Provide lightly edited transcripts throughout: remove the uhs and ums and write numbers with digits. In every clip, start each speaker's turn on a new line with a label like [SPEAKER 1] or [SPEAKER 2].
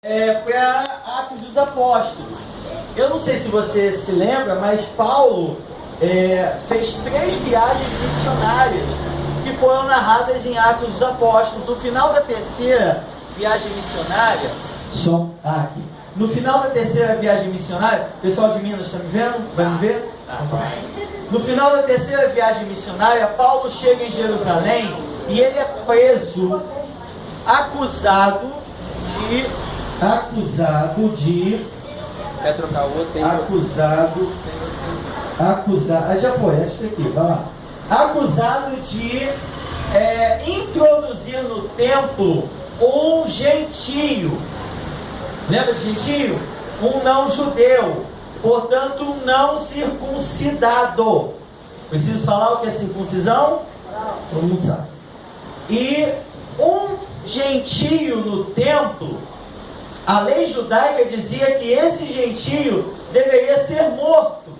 [SPEAKER 1] para Atos dos Apóstolos. Eu não sei se você se lembra, mas Paulo fez 3 viagens missionárias que foram narradas em Atos dos Apóstolos. No final da terceira viagem missionária, no final da terceira viagem missionária, o pessoal de Minas está me vendo? Vai me ver? No final da terceira viagem missionária, Paulo chega em Jerusalém e ele é preso, acusado de...
[SPEAKER 2] Quer trocar o outro?
[SPEAKER 1] Já foi, acho que aqui, vai lá. Acusado de introduzir no templo um gentio. Lembra de gentio? Um não judeu, portanto um não circuncidado. Preciso falar o que é circuncisão? Todo mundo sabe. E um gentio no templo, a lei judaica dizia que esse gentio deveria ser morto.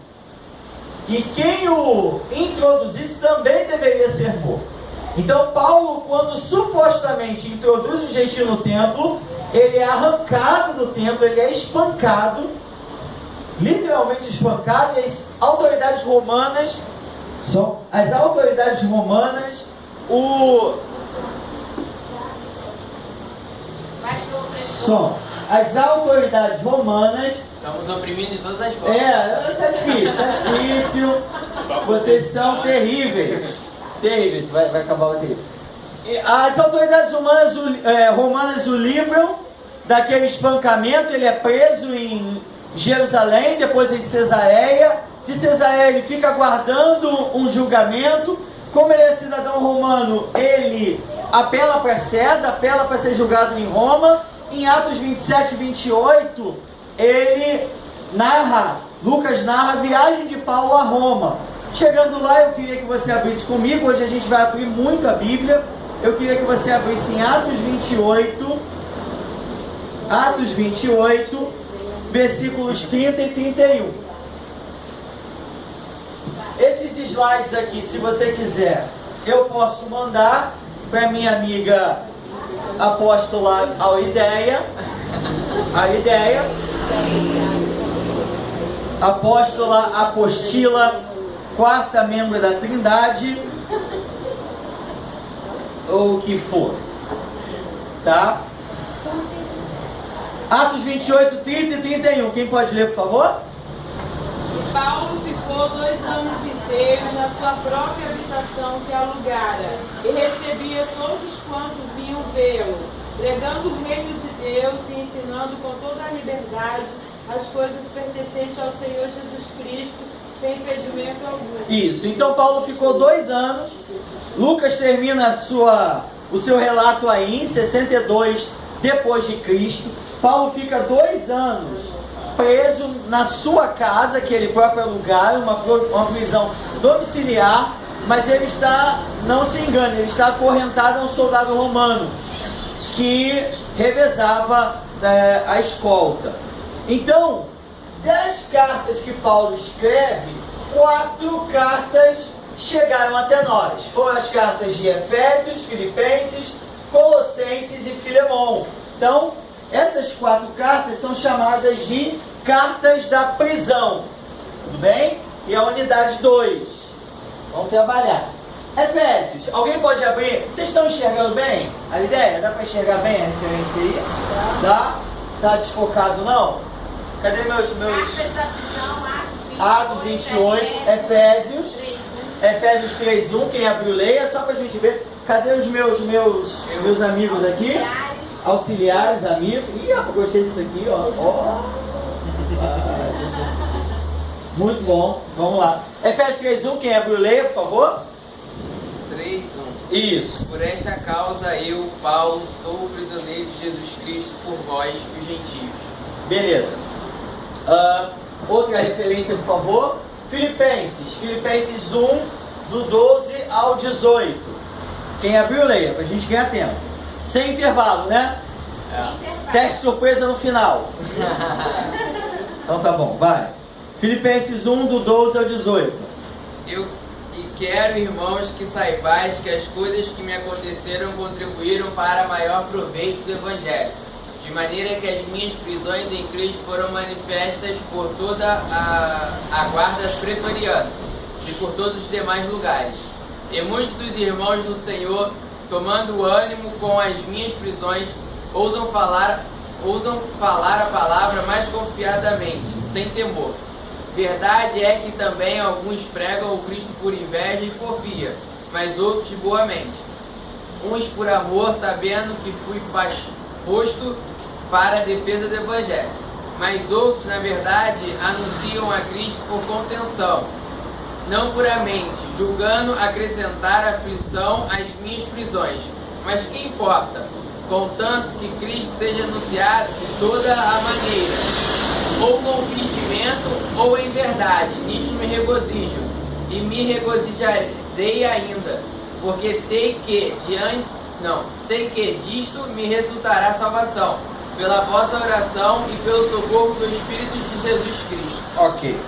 [SPEAKER 1] E quem o introduzisse também deveria ser morto. Então Paulo, quando supostamente introduz um gentio no templo, ele é arrancado do templo, ele é espancado, literalmente espancado, e as autoridades romanas as autoridades romanas...
[SPEAKER 2] Estamos oprimindo de todas as formas.
[SPEAKER 1] Tá difícil. Vocês são terríveis. Vai acabar o terrível. As autoridades romanas o livram daquele espancamento. Ele é preso em Jerusalém, depois em Cesareia. De Cesareia ele fica aguardando um julgamento. Como ele é cidadão romano, ele apela para César, apela para ser julgado em Roma. Em Atos 27 e 28, Lucas narra a viagem de Paulo a Roma. Chegando lá, eu queria que você abrisse comigo. Hoje a gente vai abrir muito a Bíblia. Eu queria que você abrisse em Atos 28, versículos 30 e 31. Esses slides aqui, se você quiser, eu posso mandar para minha amiga apóstola Auridéia, apóstola apostila, quarta membro da Trindade, ou o que for, tá? Atos 28, 30 e 31, quem pode ler, por favor?
[SPEAKER 3] E Paulo ficou 2 anos inteiros na sua própria habitação que alugara, e recebia todos quantos vinham vê-lo, pregando o reino de Deus e ensinando com toda a liberdade as coisas pertencentes ao Senhor Jesus Cristo, sem impedimento algum.
[SPEAKER 1] Isso, então Paulo ficou 2 anos. Lucas termina o seu relato aí em 62 depois de Cristo. Paulo fica 2 anos preso na sua casa, que ele próprio alugar, uma prisão domiciliar, mas ele está, não se engane, ele está acorrentado a um soldado romano que revezava a escolta. Então, das cartas que Paulo escreve, 4 cartas chegaram até nós. Foram as cartas de Efésios, Filipenses, Colossenses e Filemão. Então, essas 4 cartas são chamadas de cartas da prisão. Tudo bem? E a unidade 2. Vamos trabalhar. Efésios, alguém pode abrir? Vocês estão enxergando bem a ideia? Dá para enxergar bem a referência aí? Tá? Tá desfocado não? Cadê meus... Atos 28, Efésios 3:1, quem abriu leia, só para a gente ver. Cadê os meus amigos aqui? Auxiliares, amigos. Ih, eu gostei disso aqui, ó. Muito bom, vamos lá. Efésios 3:1, quem abriu leia, por favor?
[SPEAKER 2] 3:1.
[SPEAKER 1] Isso.
[SPEAKER 2] Por esta causa eu, Paulo, sou prisioneiro de Jesus Cristo por vós, os gentios.
[SPEAKER 1] Beleza. Outra referência, por favor. Filipenses 1, do 12 ao 18. Quem abriu, leia, para a gente ganhar tempo. Sem intervalo, né? Teste surpresa no final. Então tá bom, vai. Filipenses 1, do 12 ao 18.
[SPEAKER 2] E quero, irmãos, que saibais que as coisas que me aconteceram contribuíram para maior proveito do Evangelho, de maneira que as minhas prisões em Cristo foram manifestas por toda a guarda pretoriana e por todos os demais lugares. E muitos dos irmãos do Senhor, tomando ânimo com as minhas prisões, ousam falar a palavra mais confiadamente, sem temor. Verdade é que também alguns pregam o Cristo por inveja e porfia, mas outros boamente. Uns por amor, sabendo que fui posto para a defesa do Evangelho. Mas outros, na verdade, anunciam a Cristo por contenção, não puramente, julgando acrescentar aflição às minhas prisões. Mas que importa? Contanto que Cristo seja anunciado de toda a maneira, ou com fingimento ou em verdade. Nisto me regozijo, e me regozijarei ainda, porque sei que disto me resultará salvação, pela vossa oração e pelo socorro do Espírito de Jesus Cristo.
[SPEAKER 1] Ok.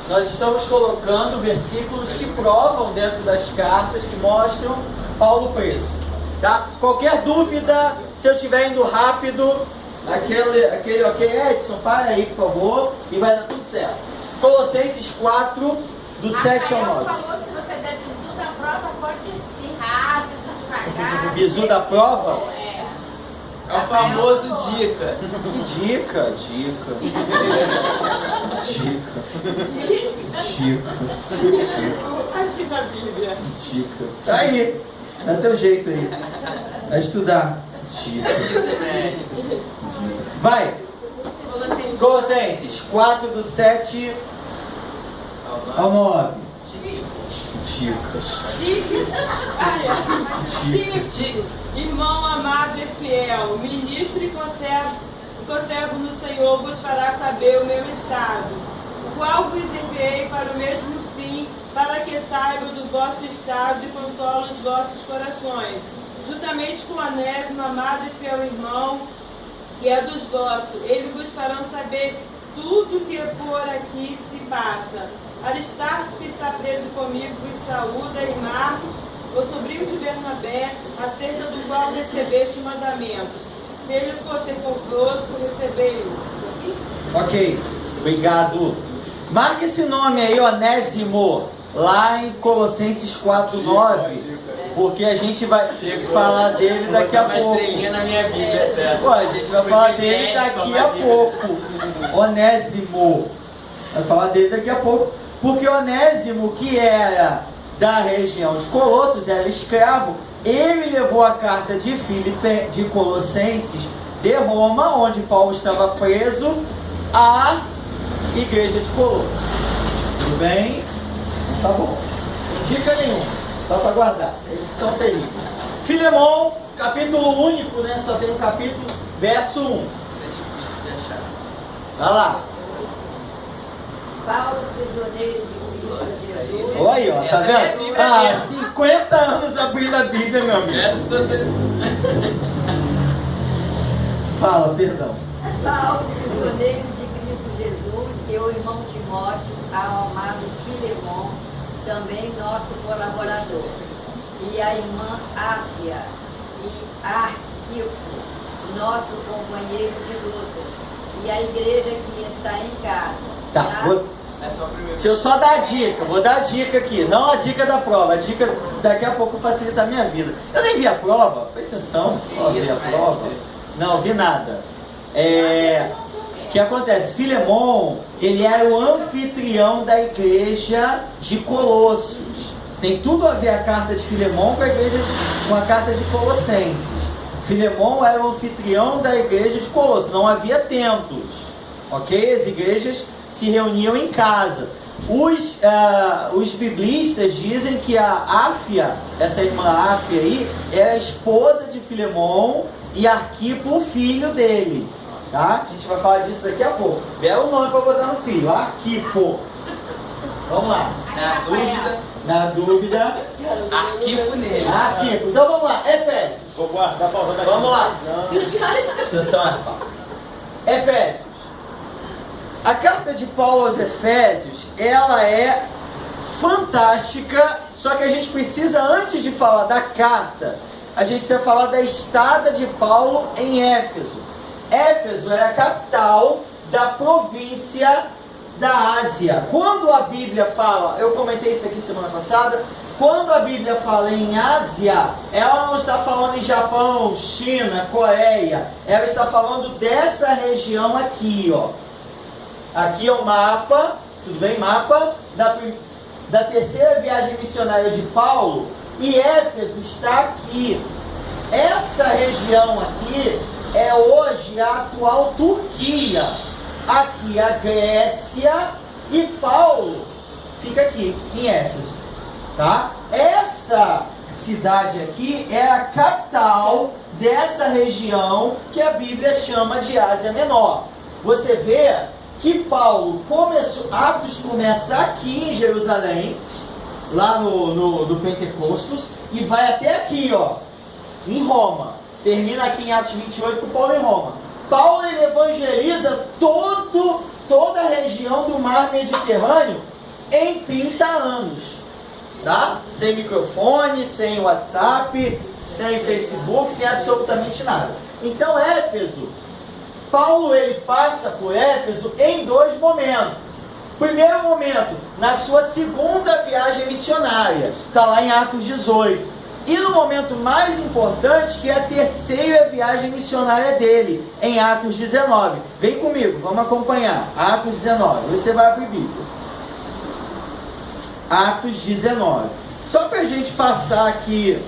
[SPEAKER 1] Nós estamos colocando versículos que provam dentro das cartas, que mostram Paulo preso. Tá? Qualquer dúvida, se eu estiver indo rápido, aquele ok, Edson, para aí, por favor, e vai dar tudo certo. Colossenses 4, do 7 ao 9.
[SPEAKER 4] Falou que se você der bizu da prova, pode ir rápido, devagar.
[SPEAKER 1] Bizu da prova?
[SPEAKER 2] É o famoso dica.
[SPEAKER 1] Dica.
[SPEAKER 3] Aqui na Bíblia.
[SPEAKER 1] Dica. Tá aí. Dá teu jeito aí. Vai estudar. Dica. Vai. Colossenses 4, do 7 ao 9. Dicas.
[SPEAKER 3] Tito, irmão amado e fiel, ministro e conservo no Senhor, vos fará saber o meu estado, o qual vos enviei para o mesmo fim, para que saibam do vosso estado e consolem os vossos corações, juntamente com Onésimo, amado e fiel irmão, que é dos vossos. Eles vos farão saber tudo que por aqui se passa. Aristarco, que está preso comigo, vos saúda, e Marcos, o sobrinho de Bernabé, acerca do qual recebeste mandamentos. Se ele for ter convosco, recebei-o.
[SPEAKER 1] Ok, obrigado. Marca esse nome aí, Onésimo, lá em Colossenses 4, 9, porque a gente vai falar dele daqui a pouco.
[SPEAKER 2] Uma estrelinha na minha Bíblia.
[SPEAKER 1] Pô, a gente vai falar dele daqui a pouco. Onésimo. Vai falar dele daqui a pouco. Porque Onésimo, que era da região de Colossos, era escravo, ele levou a carta de Colossenses de Roma, onde Paulo estava preso, à igreja de Colossos. Tudo bem? Tá bom. Não dica nenhuma, só para guardar. Eles estão terríveis. Filemão, capítulo único, né? Só tem um capítulo, verso 1.
[SPEAKER 2] Isso é difícil de achar.
[SPEAKER 1] Vai lá.
[SPEAKER 4] Paulo, prisioneiro de Cristo Jesus.
[SPEAKER 1] Olha aí, ó, tá vendo? Ah, 50 anos abrindo a Bíblia, meu amigo. Fala, perdão.
[SPEAKER 4] Paulo, prisioneiro de Cristo Jesus, e o irmão Timóteo, ao amado Filemon, também nosso colaborador, e a irmã Áfia e Arquipo, nosso companheiro de lutas, e a igreja que está em casa.
[SPEAKER 1] Tá,
[SPEAKER 2] É só o primeiro.
[SPEAKER 1] deixa eu só dar a dica, vou dar a dica aqui, não a dica da prova, a dica daqui a pouco facilita a minha vida. Eu nem vi a prova, presta atenção, ó, vi a prova, não vi nada. O que acontece? Filemon, ele era o anfitrião da igreja de Colossos. Tem tudo a ver a carta de Filemon com a carta de Colossenses. Filemon era o anfitrião da igreja de Colossos, não havia templos, ok? As igrejas se reuniam em casa. Os biblistas dizem que a Áfia, essa irmã Áfia aí, é a esposa de Filemon e Arquipo, o filho dele. Tá? A gente vai falar disso daqui a pouco. Belo nome para botar no filho, Arquipo. Vamos lá. Na dúvida,
[SPEAKER 2] Arquivo nele.
[SPEAKER 1] Arquipo. Então vamos lá, Efésios.
[SPEAKER 5] Vou guardar para rodar.
[SPEAKER 1] Vamos lá. Atenção, Efésios. A carta de Paulo aos Efésios, ela é fantástica, só que a gente precisa, antes de falar da carta, a gente precisa falar da estada de Paulo em Éfeso. Éfeso é a capital da província da Ásia. Quando a Bíblia fala, eu comentei isso aqui semana passada, quando a Bíblia fala em Ásia, ela não está falando em Japão, China, Coreia. Ela está falando dessa região aqui, ó. Aqui é o mapa, tudo bem? Mapa da terceira viagem missionária de Paulo. E Éfeso está aqui. Essa região aqui é hoje a atual Turquia. Aqui a Grécia e Paulo fica aqui, em Éfeso. Tá? Essa cidade aqui é a capital dessa região que a Bíblia chama de Ásia Menor. Você vê que Paulo começou, Atos começa aqui em Jerusalém, lá no Pentecostos, e vai até aqui, ó, em Roma. Termina aqui em Atos 28 com Paulo em Roma. Paulo ele evangeliza toda a região do mar Mediterrâneo em 30 anos. Tá? Sem microfone, sem WhatsApp, sem Facebook, sem absolutamente nada. Então Éfeso, Paulo ele passa por Éfeso em dois momentos. Primeiro momento, na sua segunda viagem missionária, está lá em Atos 18. E no momento mais importante, que é a terceira viagem missionária dele, em Atos 19. Vem comigo, vamos acompanhar. Atos 19, você vai abrir Bíblia. Atos 19. Só para a gente passar aqui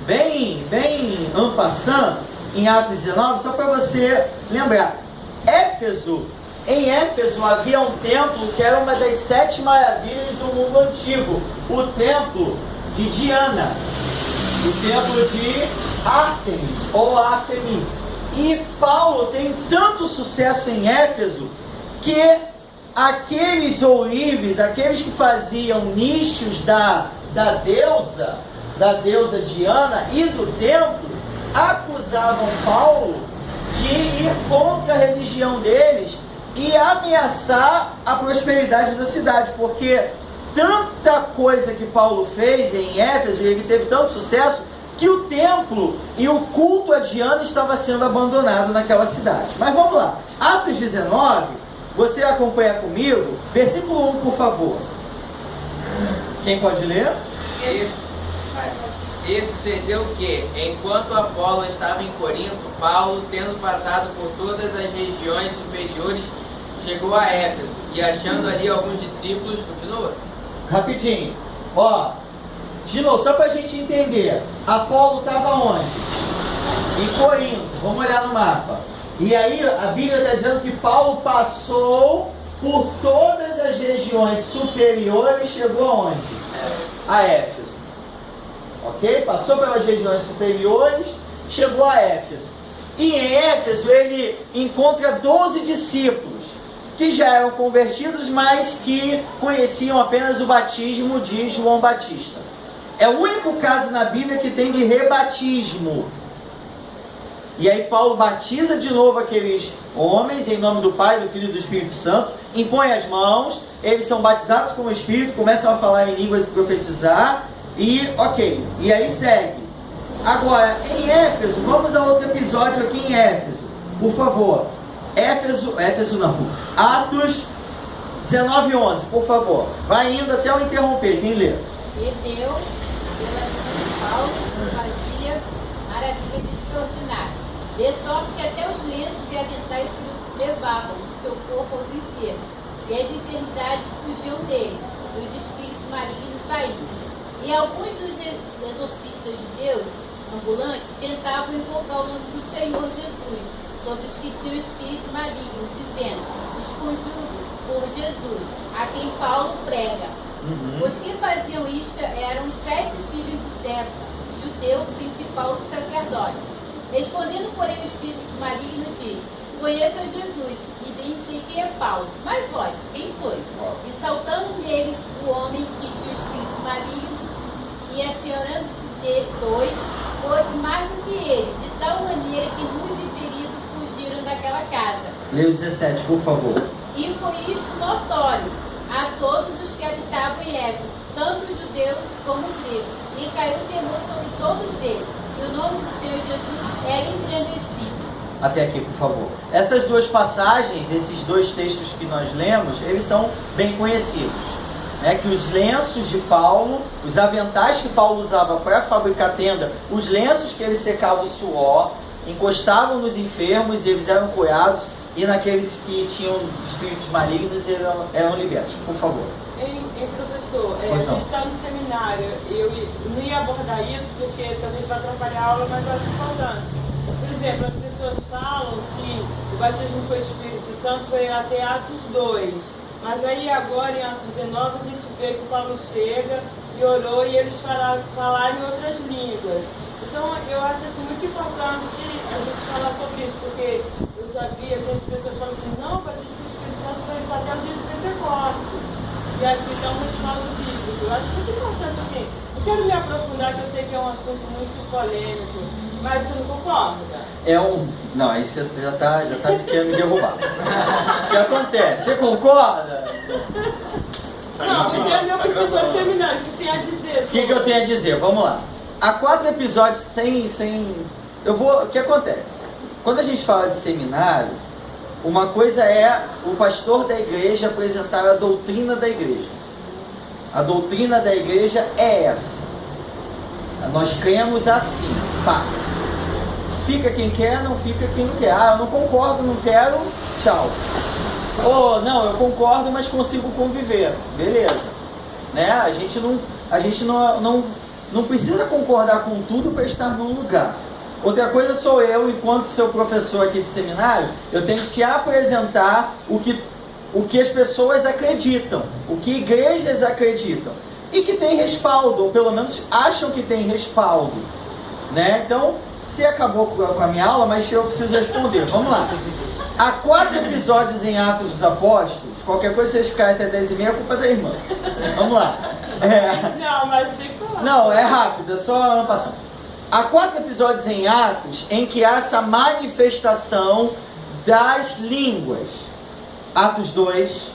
[SPEAKER 1] bem en passant em Atos 19, só para você lembrar. Em Éfeso havia um templo que era uma das 7 maravilhas do mundo antigo, o templo de Diana, o templo de Ártemis ou Ártemis. E Paulo tem tanto sucesso em Éfeso que aqueles ourives, aqueles que faziam nichos da deusa Diana e do templo, acusavam Paulo de ir contra a religião deles e ameaçar a prosperidade da cidade, porque tanta coisa que Paulo fez em Éfeso, e ele teve tanto sucesso, que o templo e o culto a Diana estava sendo abandonado naquela cidade. Mas vamos lá, Atos 19, você acompanha comigo, versículo 1, por favor. Quem pode ler?
[SPEAKER 2] E sucedeu que, enquanto Apolo estava em Corinto, Paulo, tendo passado por todas as regiões superiores, chegou a Éfeso, e achando ali alguns discípulos, continua?
[SPEAKER 1] Rapidinho, ó, de novo, só para a gente entender, Apolo estava onde? Em Corinto, vamos olhar no mapa. E aí a Bíblia está dizendo que Paulo passou por todas as regiões superiores e chegou aonde? A Éfeso. Ok? Passou pelas regiões superiores, chegou a Éfeso. E em Éfeso ele encontra 12 discípulos que já eram convertidos, mas que conheciam apenas o batismo de João Batista. É o único caso na Bíblia que tem de rebatismo. E aí Paulo batiza de novo aqueles homens em nome do Pai, do Filho e do Espírito Santo, impõe as mãos, eles são batizados com o Espírito, começam a falar em línguas e profetizar, e ok, e aí segue. Agora, em Éfeso, vamos a outro episódio aqui em Éfeso, por favor. Éfeso não, Atos 19:11, por favor. Vai indo até eu interromper, quem lê?
[SPEAKER 5] E Deus, pela vida de Paulo, fazia maravilhas extraordinárias, de sorte que até os lenços e aventais se levavam do seu corpo aos enfermos, e as enfermidades fugiam deles, os espíritos malignos saíam. E alguns dos exorcistas judeus ambulantes tentavam invocar o nome do Senhor Jesus sobre os que tinham espírito maligno, dizendo: os conjuro por Jesus, a quem Paulo prega. Os que faziam isto eram 7 filhos de Zeba, judeu principal do sacerdote. Respondendo, porém, o espírito maligno disse: conheço a Jesus e bem sei quem é Paulo, mas vós, quem sois? E saltando neles o homem que tinha o espírito maligno, e assenhorando-se de 2, pôde mais do que ele, de tal maneira que muitos feridos fugiram daquela casa.
[SPEAKER 1] Lê o 17, por favor.
[SPEAKER 5] E foi isto notório a todos os que habitavam em Éfeso, tanto judeus como gregos, e caiu o temor sobre todos eles, e o nome do Senhor Jesus era engrandecido.
[SPEAKER 1] até aqui, por favor. Essas duas passagens, esses dois textos que nós lemos, eles são bem conhecidos. Que os lenços de Paulo, os aventais que Paulo usava para fabricar tenda, os lenços que ele secava o suor, encostavam nos enfermos e eles eram curados, e naqueles que tinham espíritos malignos eram libertos. Por favor.
[SPEAKER 3] Professor, a gente está no seminário, eu não ia abordar isso porque talvez vai atrapalhar a aula, mas eu acho importante. Por exemplo, as pessoas falam que o batismo com o Espírito Santo foi até Atos 2, mas aí agora em Atos 19 a gente vê que o Paulo chega e orou e eles falaram em outras línguas. Então eu acho assim, muito importante a gente falar sobre isso, porque eu já vi as pessoas falando assim, não, o batismo com o Espírito Santo foi só até o dia de Pentecostes. E aqui está um respaldo bíblico. Eu acho muito importante assim. Não quero me aprofundar, que eu sei que é um assunto muito polêmico, mas você não concorda?
[SPEAKER 1] Não, aí você já está querendo me derrubar. O que acontece? Você concorda?
[SPEAKER 3] Não, você é meu professor de seminário, você tem a dizer.
[SPEAKER 1] O que eu tenho a dizer? Vamos lá. Há 4 episódios o que acontece? Quando a gente fala de seminário, uma coisa é o pastor da igreja apresentar a doutrina da igreja. A doutrina da igreja é essa. Nós cremos assim. Pá. Fica quem quer, não fica quem não quer. Eu não concordo, não quero, tchau. Ou não, eu concordo, mas consigo conviver. Beleza. A gente não precisa concordar com tudo para estar num lugar. Outra coisa sou eu, enquanto seu professor aqui de seminário, eu tenho que te apresentar o que as pessoas acreditam, o que igrejas acreditam, e que tem respaldo, ou pelo menos acham que tem respaldo. Então, você acabou com a minha aula, mas eu preciso responder. Vamos lá. Há 4 episódios em Atos dos Apóstolos. Qualquer coisa, se vocês ficarem até 10h30, é culpa da irmã. Vamos lá.
[SPEAKER 3] Não, mas tem que falar.
[SPEAKER 1] Não, é rápido, é só ano passado. Há 4 episódios em Atos em que há essa manifestação das línguas. Atos 2,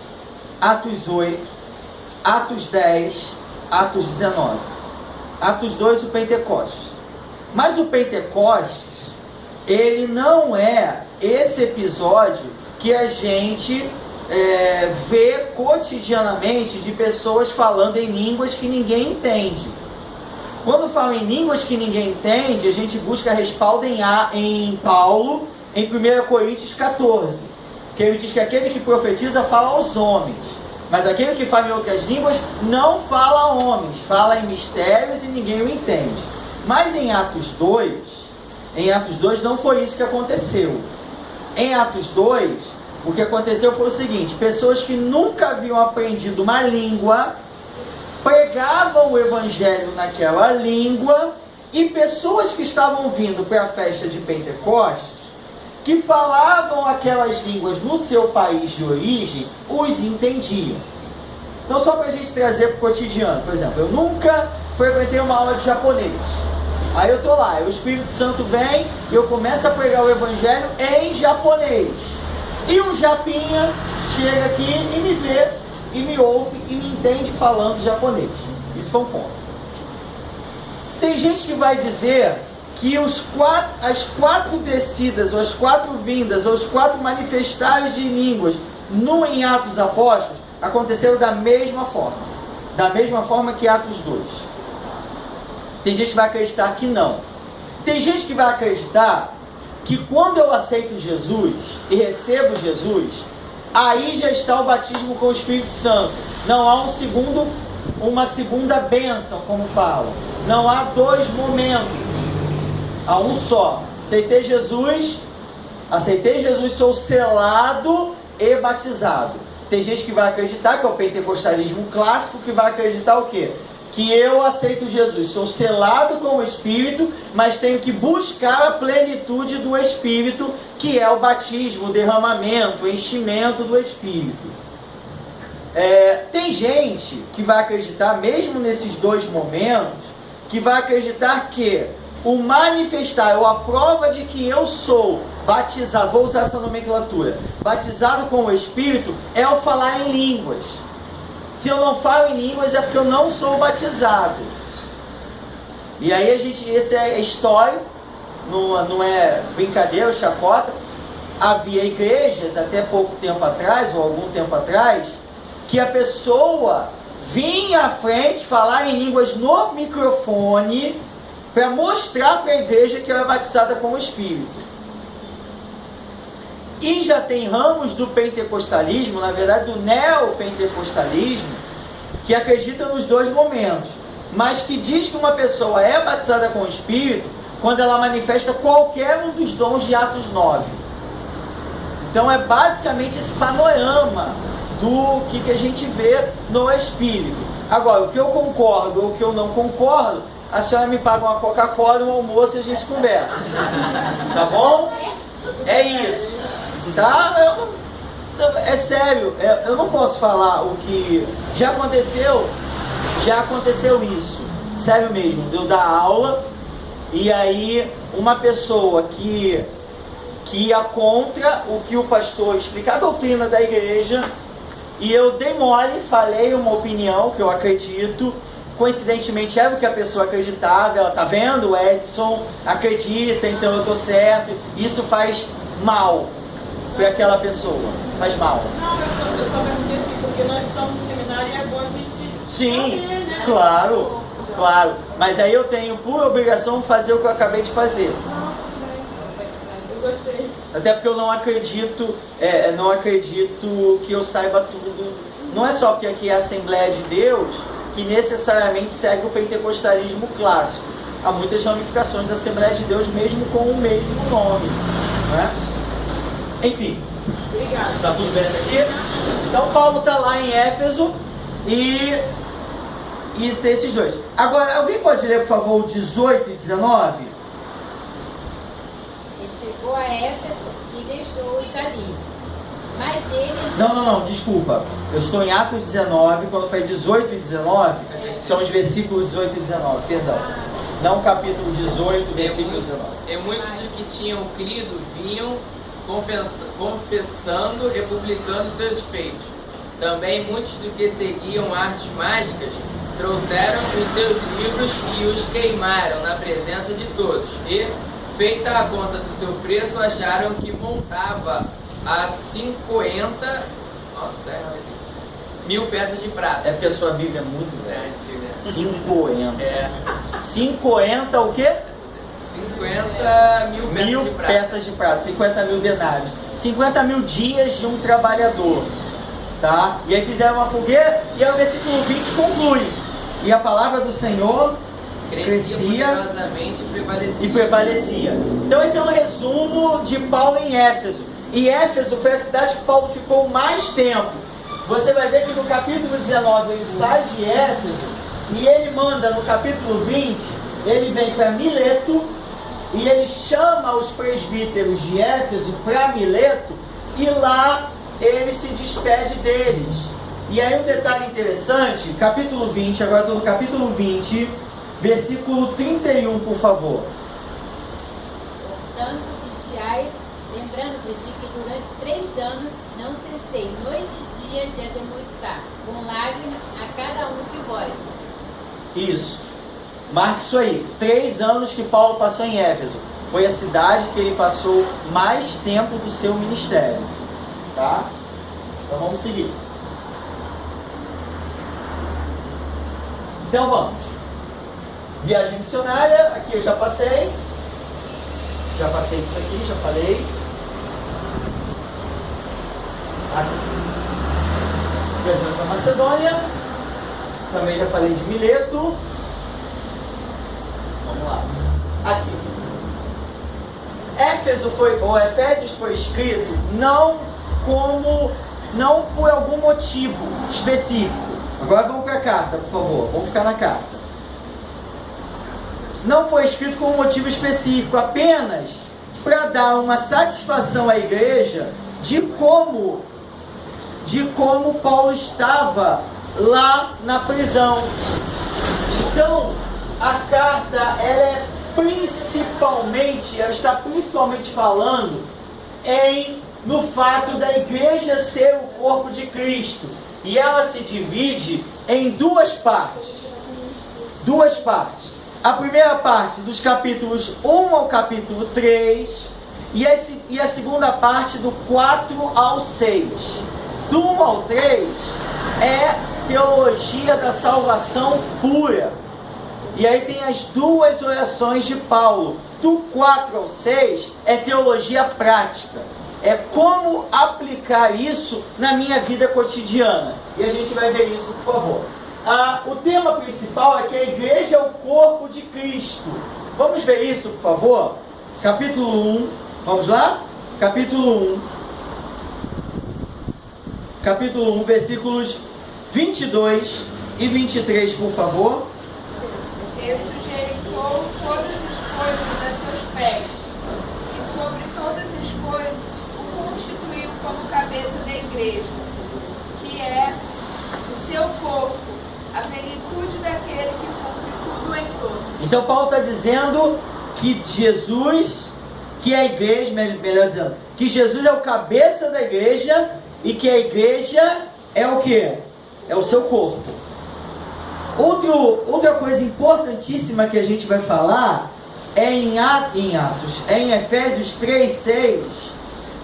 [SPEAKER 1] Atos 8, Atos 10, Atos 19. Atos 2, o Pentecostes. Mas o Pentecostes, ele não é esse episódio que a gente vê cotidianamente de pessoas falando em línguas que ninguém entende. Quando fala em línguas que ninguém entende, a gente busca respaldo em Paulo, em 1 Coríntios 14, que ele diz que aquele que profetiza fala aos homens, mas aquele que fala em outras línguas não fala a homens, fala em mistérios e ninguém o entende. Mas em Atos 2 não foi isso que aconteceu. Em Atos 2, o que aconteceu foi o seguinte: pessoas que nunca haviam aprendido uma língua pregavam o evangelho naquela língua, e pessoas que estavam vindo para a festa de Pentecostes, que falavam aquelas línguas no seu país de origem, os entendiam. Então, só para a gente trazer para o cotidiano, por exemplo, eu nunca frequentei uma aula de japonês. Aí eu estou lá, o Espírito Santo vem e eu começo a pregar o evangelho em japonês. E um japinha chega aqui e me vê, e me ouve e me entende falando japonês. Isso foi um ponto. Tem gente que vai dizer que as 4 descidas, ou as 4 vindas, ou os 4 manifestares de línguas em Atos Apóstolos aconteceram da mesma forma que Atos 2. Tem gente que vai acreditar que não. Tem gente que vai acreditar que quando eu aceito Jesus e recebo Jesus, aí já está o batismo com o Espírito Santo. Não há uma segunda bênção, como falam. Não há 2 momentos. Há um só. Aceitei Jesus, sou selado e batizado. Tem gente que vai acreditar, que é o pentecostalismo clássico, que vai acreditar o quê? Que eu aceito Jesus, sou selado com o Espírito, mas tenho que buscar a plenitude do Espírito, que é o batismo, o derramamento, o enchimento do Espírito. Tem gente que vai acreditar, mesmo nesses 2 momentos, que vai acreditar que o manifestar, ou a prova de que eu sou batizado, vou usar essa nomenclatura, batizado com o Espírito, é o falar em línguas. Se eu não falo em línguas é porque eu não sou batizado. E aí esse é histórico, não é brincadeira, chacota. Havia igrejas até pouco tempo atrás, ou algum tempo atrás, que a pessoa vinha à frente falar em línguas no microfone para mostrar para a igreja que ela é batizada com o Espírito. E já tem ramos do pentecostalismo, na verdade do neopentecostalismo, que acredita nos dois momentos, mas que diz que uma pessoa é batizada com o Espírito quando ela manifesta qualquer um dos dons de Atos 9. Então é basicamente esse panorama do que a gente vê no Espírito. Agora, o que eu concordo ou o que eu não concordo, a senhora me paga uma Coca-Cola, um almoço e a gente conversa. Tá bom? É isso. Tá? É sério, eu não posso falar o que já aconteceu isso. Sério mesmo, de eu dar aula e aí uma pessoa que ia contra o que o pastor explica, a doutrina da igreja, e eu dei mole, falei uma opinião que eu acredito, coincidentemente era o que a pessoa acreditava. Ela tá vendo, o Edson acredita, então eu tô certo. Isso faz mal para aquela pessoa, faz mal.
[SPEAKER 3] Não, eu só perguntei assim, porque nós estamos no seminário e é bom a gente...
[SPEAKER 1] Sim,
[SPEAKER 3] saber, né?
[SPEAKER 1] claro, mas aí eu tenho por obrigação fazer o que eu acabei de fazer.
[SPEAKER 3] Eu gostei.
[SPEAKER 1] Até porque eu não acredito que eu saiba tudo. Não é só porque aqui é a Assembleia de Deus que necessariamente segue o pentecostalismo clássico. Há muitas ramificações da Assembleia de Deus mesmo com o mesmo nome, né? Enfim.
[SPEAKER 3] Obrigada.
[SPEAKER 1] Tá tudo bem até aqui? Então Paulo está lá em Éfeso e tem esses dois. Agora, alguém pode ler, por favor, o 18 e 19?
[SPEAKER 5] E chegou a Éfeso e deixou-os ali. Mas eles...
[SPEAKER 1] Não, desculpa. Eu estou em Atos 19, quando eu falei 18 e 19, são os versículos 18 e 19, perdão. Não capítulo 18, versículo 19.
[SPEAKER 2] E muitos dos que tinham crido vinham confessando e publicando seus feitos. Também muitos dos que seguiam artes mágicas trouxeram os seus livros e os queimaram na presença de todos. E, feita a conta do seu preço, acharam que montava a 50.000 peças de prata.
[SPEAKER 1] É porque a sua Bíblia é muito velha.
[SPEAKER 2] Antiga.
[SPEAKER 1] 50.
[SPEAKER 2] É.
[SPEAKER 1] 50 o quê?
[SPEAKER 2] 50.000
[SPEAKER 1] peças de prata, 50 mil denários, 50 mil dias de um trabalhador, tá? E aí fizeram uma fogueira, e aí o versículo 20 conclui: e a palavra do Senhor crescia e prevalecia. Então esse é um resumo de Paulo em Éfeso. E Éfeso foi a cidade que Paulo ficou mais tempo. Você vai ver que no capítulo 19 ele sai de Éfeso e ele manda no capítulo 20, ele vem para Mileto e ele chama os presbíteros de Éfeso para Mileto e lá ele se despede deles. E aí um detalhe interessante, capítulo 20, agora estou no capítulo 20, versículo 31, por favor.
[SPEAKER 5] Portanto, vigiai, lembrando-vos de que durante 3 anos não cessei noite e dia de admoestar, com lágrimas a cada um de vós.
[SPEAKER 1] Isso. Marque isso aí. 3 anos que Paulo passou em Éfeso. Foi a cidade que ele passou mais tempo do seu ministério. Tá? Então vamos seguir. Então vamos. Viagem missionária. Aqui eu já passei. Já passei disso aqui, já falei. Assim. Viajando para Macedônia. Também já falei de Mileto. Vamos lá. Aqui. Efésios foi escrito não por algum motivo específico. Agora vamos para a carta, por favor. Vamos ficar na carta. Não foi escrito com um motivo específico, apenas para dar uma satisfação à igreja de como Paulo estava lá na prisão. Então, a carta ela está principalmente falando no fato da igreja ser o corpo de Cristo. E ela se divide em duas partes. a primeira parte dos capítulos 1 ao capítulo 3 e a segunda parte do 4 ao 6. Do 1 ao 3 é teologia da salvação pura. E aí tem as duas orações de Paulo. Do 4 ao 6 é teologia prática. É como aplicar isso na minha vida cotidiana. E a gente vai ver isso, por favor. O tema principal é que a igreja é o corpo de Cristo. Vamos ver isso, por favor? Capítulo 1. Vamos lá? Capítulo 1. Capítulo 1, versículos 22 e 23, por favor.
[SPEAKER 6] E sujeitou todas as coisas a seus pés, e sobre todas as coisas o constituiu como cabeça da igreja, que é o seu corpo, a plenitude daquele que cumpre tudo em todos.
[SPEAKER 1] Então Paulo está dizendo que Jesus, que a igreja, melhor dizendo, que Jesus é o cabeça da igreja e que a igreja é o quê? É o seu corpo. Outra coisa importantíssima que a gente vai falar é em Efésios 3:6,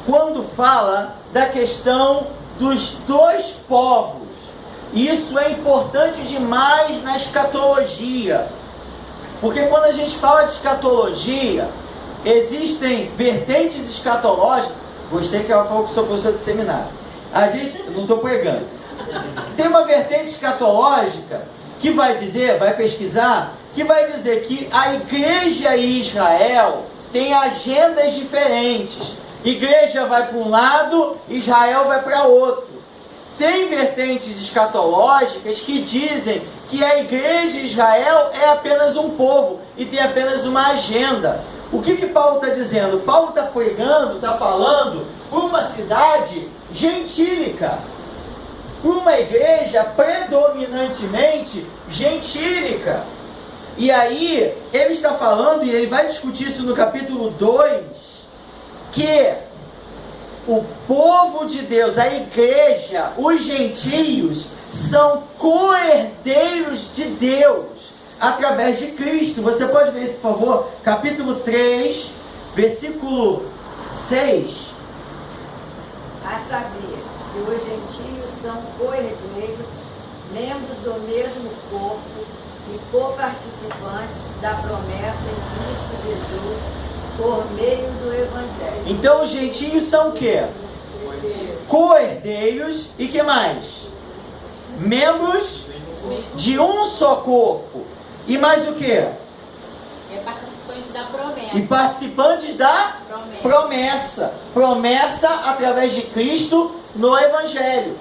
[SPEAKER 1] quando fala da questão dos dois povos. Isso é importante demais na escatologia, porque quando a gente fala de escatologia, existem vertentes escatológicas. Gostei que ela falou que sou professor de seminário. Eu não estou pregando. Tem uma vertente escatológica que vai pesquisar, que vai dizer que a igreja e Israel tem agendas diferentes. Igreja vai para um lado, Israel vai para outro. Tem vertentes escatológicas que dizem que a igreja e Israel é apenas um povo e tem apenas uma agenda. O que Paulo está dizendo? Paulo está pregando, está falando por uma cidade gentílica, por uma igreja predominantemente gentílica. E aí, ele está falando, e ele vai discutir isso no capítulo 2, que o povo de Deus, a igreja, os gentios, são co-herdeiros de Deus, através de Cristo. Você pode ver isso, por favor? Capítulo 3, versículo 6.
[SPEAKER 4] A saber, que os gentios são co-herdeiros, membros do mesmo corpo e co-participantes da promessa em Cristo Jesus, por meio do Evangelho.
[SPEAKER 1] Então os gentios são o quê? Co-herdeiros e que mais? Membros de um só corpo. E mais o quê?
[SPEAKER 5] Participantes da promessa.
[SPEAKER 1] E participantes da promessa. Promessa através de Cristo no Evangelho.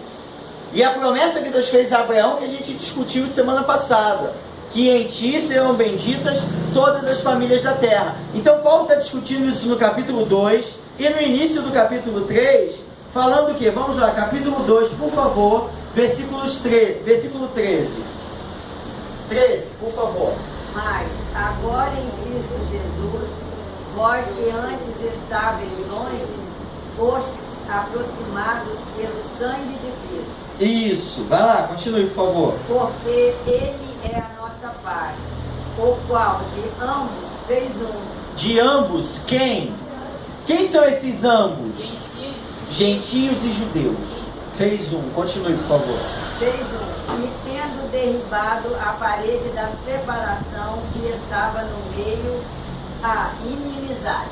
[SPEAKER 1] E a promessa que Deus fez a Abraão, que a gente discutiu semana passada, que em ti serão benditas todas as famílias da terra. Então Paulo está discutindo isso no capítulo 2 e no início do capítulo 3, falando o quê? Vamos lá, capítulo 2, por favor, versículo 13. 13, por favor.
[SPEAKER 4] Mas agora em Cristo Jesus, vós que antes estáveis longe, fostes aproximados pelo sangue de Cristo.
[SPEAKER 1] Isso, vai lá, continue, por favor.
[SPEAKER 4] Porque Ele é a nossa paz, o qual de ambos fez um.
[SPEAKER 1] De ambos, quem? Quem são esses ambos? Gentios e judeus. Fez um, continue, por favor.
[SPEAKER 4] Fez um, e tendo derribado a parede da separação que estava no meio, a inimizade.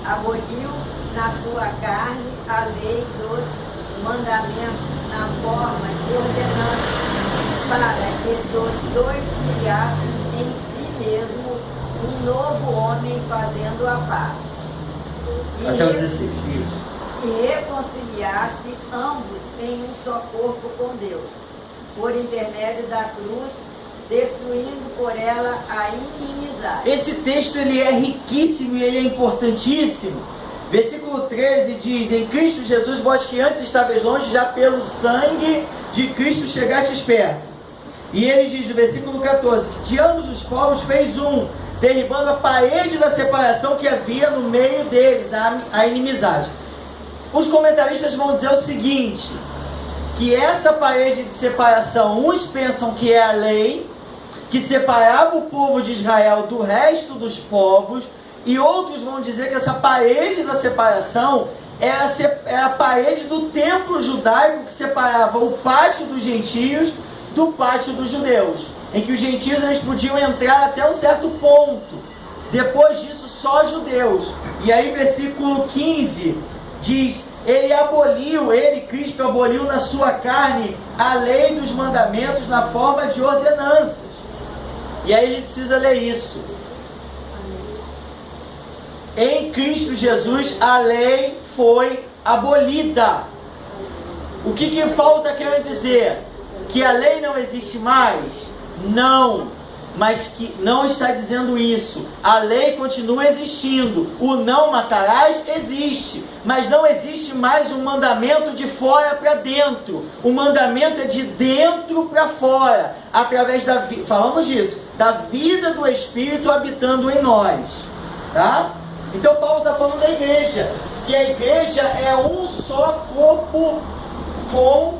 [SPEAKER 4] Aboliu na sua carne a lei dos mandamentos na forma de ordenança, para que dos dois criasse em si mesmo um novo homem fazendo a paz. E reconciliasse ambos em um só corpo com Deus, por intermédio da cruz, destruindo por ela a inimizade.
[SPEAKER 1] Esse texto ele é riquíssimo e ele é importantíssimo. Versículo 13 diz: em Cristo Jesus, vós que antes estáveis longe, já pelo sangue de Cristo chegastes perto. E ele diz no versículo 14, que de ambos os povos fez um, derribando a parede da separação que havia no meio deles, a inimizade. Os comentaristas vão dizer o seguinte, que essa parede de separação, uns pensam que é a lei, que separava o povo de Israel do resto dos povos, e outros vão dizer que essa parede da separação é a parede do templo judaico que separava o pátio dos gentios do pátio dos judeus, em que os gentios eles podiam entrar até um certo ponto, depois disso só judeus. E aí versículo 15 diz: Cristo aboliu na sua carne a lei dos mandamentos na forma de ordenanças. E aí a gente precisa ler isso. Em Cristo Jesus a lei foi abolida. O que Paulo está querendo dizer? Que a lei não existe mais? Não, mas que não está dizendo isso. A lei continua existindo. O não matarás existe, mas não existe mais um mandamento de fora para dentro. O mandamento é de dentro para fora, através da vida, falamos disso, da vida do Espírito habitando em nós, tá? Então Paulo está falando da igreja, que a igreja é um só corpo com